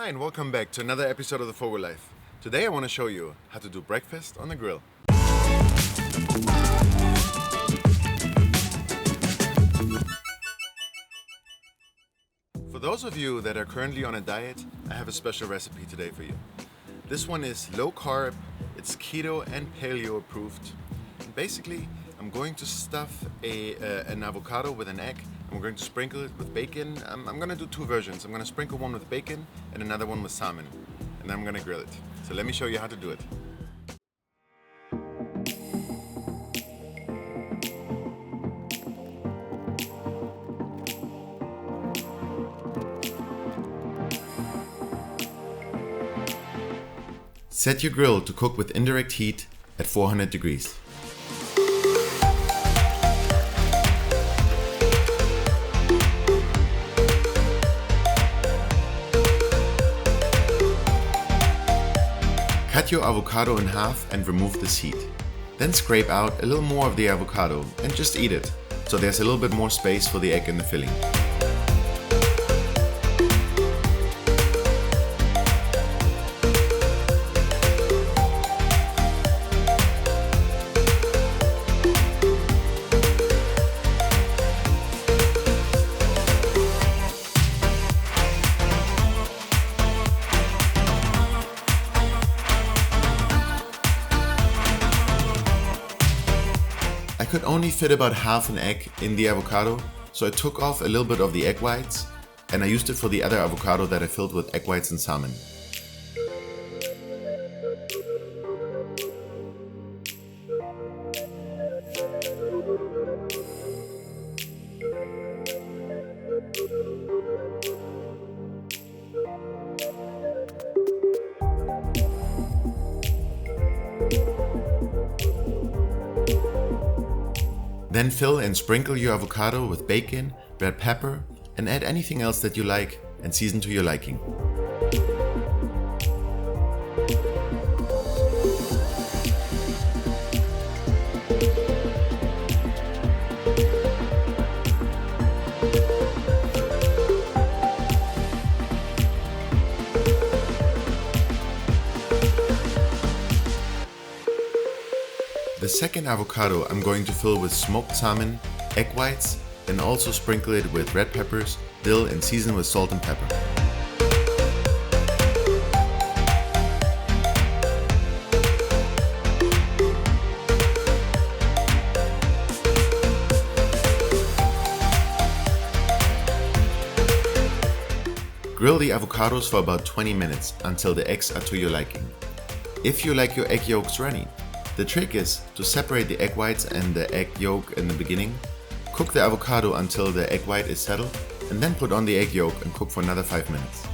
Hi and welcome back to another episode of the FOGO Life. Today I want to show you how to do breakfast on the grill. For those of you that are currently on a diet, I have a special recipe today for you. This one is low carb, it's keto and paleo approved. And basically, I'm going to stuff an avocado with an egg. I'm going to sprinkle it with bacon. I'm going to do two versions. I'm going to sprinkle one with bacon and another one with salmon. And then I'm going to grill it. So let me show you how to do it. Set your grill to cook with indirect heat at 400 degrees. Cut your avocado in half and remove the seed. Then scrape out a little more of the avocado and just eat it, so there's a little bit more space for the egg and the filling. I could only fit about half an egg in the avocado, so I took off a little bit of the egg whites and I used it for the other avocado that I filled with egg whites and salmon. Then fill and sprinkle your avocado with bacon, red pepper, and add anything else that you like and season to your liking. The second avocado I'm going to fill with smoked salmon, egg whites, and also sprinkle it with red peppers, dill, and season with salt and pepper. Grill the avocados for about 20 minutes until the eggs are to your liking. If you like your egg yolks runny, the trick is to separate the egg whites and the egg yolk in the beginning, cook the avocado until the egg white is settled, and then put on the egg yolk and cook for another 5 minutes.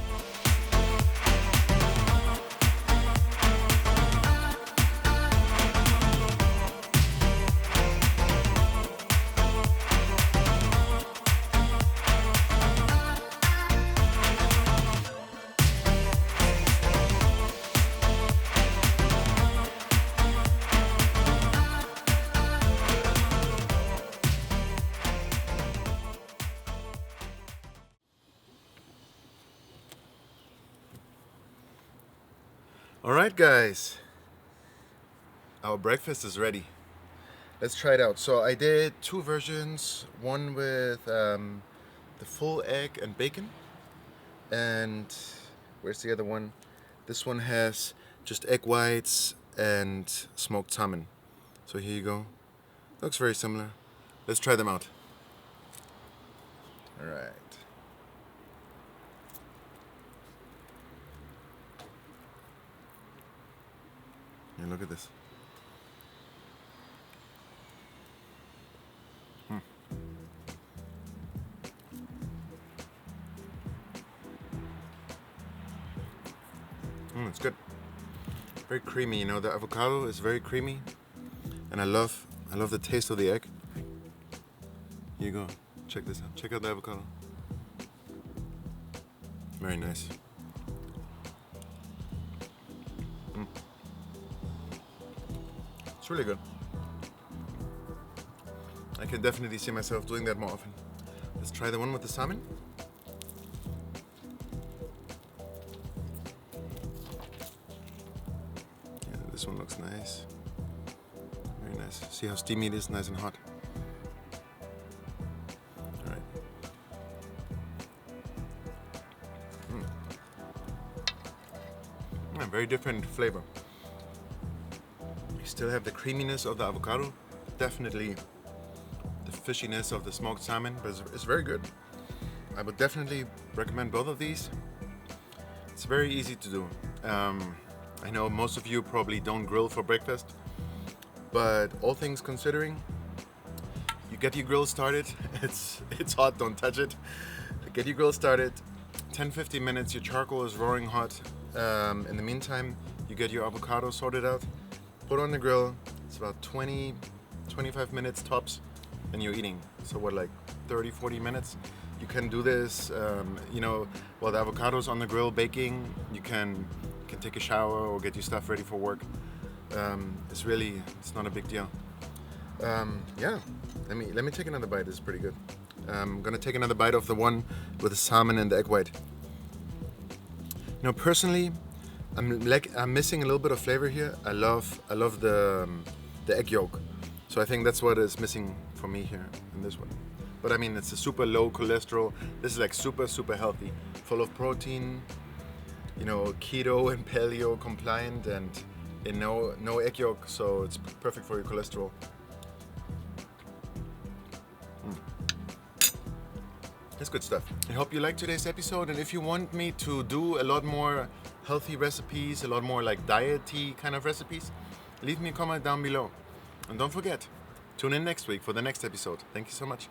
Alright guys, our breakfast is ready. Let's try it out. So I did two versions, one with the full egg and bacon, and where's the other one? This one has just egg whites and smoked salmon. So here you go. Looks very similar. Let's try them out. Alright. Yeah, look at this. It's good. Very creamy, you know, the avocado is very creamy. And I love the taste of the egg. Here you go. Check this out. Check out the avocado. Very nice. It's really good. I can definitely see myself doing that more often. Let's try the one with the salmon. This one looks nice. Very nice. See how steamy it is, nice and hot. All right. Very different flavor. You still have the creaminess of the avocado, definitely the fishiness of the smoked salmon, but it's very good. I would definitely recommend both of these. It's very easy to do. I know most of you probably don't grill for breakfast, but all things considering, you get your grill started. It's hot, don't touch it. Get your grill started. 10-15 minutes, your charcoal is roaring hot. In the meantime, you get your avocado sorted out, put on the grill. It's about 20-25 minutes tops, and you're eating. So what, like 30-40 minutes? You can do this, while the avocado's on the grill baking. You can take a shower or get your stuff ready for work. It's not a big deal. Yeah, let me take another bite. This is pretty good. I'm gonna take another bite of the one with the salmon and the egg white. Personally, I'm missing a little bit of flavor here. I love the egg yolk, so I think that's what is missing for me here in this one. But it's a super low cholesterol. This is like super healthy, full of protein. Keto and paleo compliant, and no egg yolk, so it's perfect for your cholesterol. That's good stuff. I hope you liked today's episode, and if you want me to do a lot more healthy recipes, a lot more like diety kind of recipes, leave me a comment down below. And don't forget, tune in next week for the next episode. Thank you so much.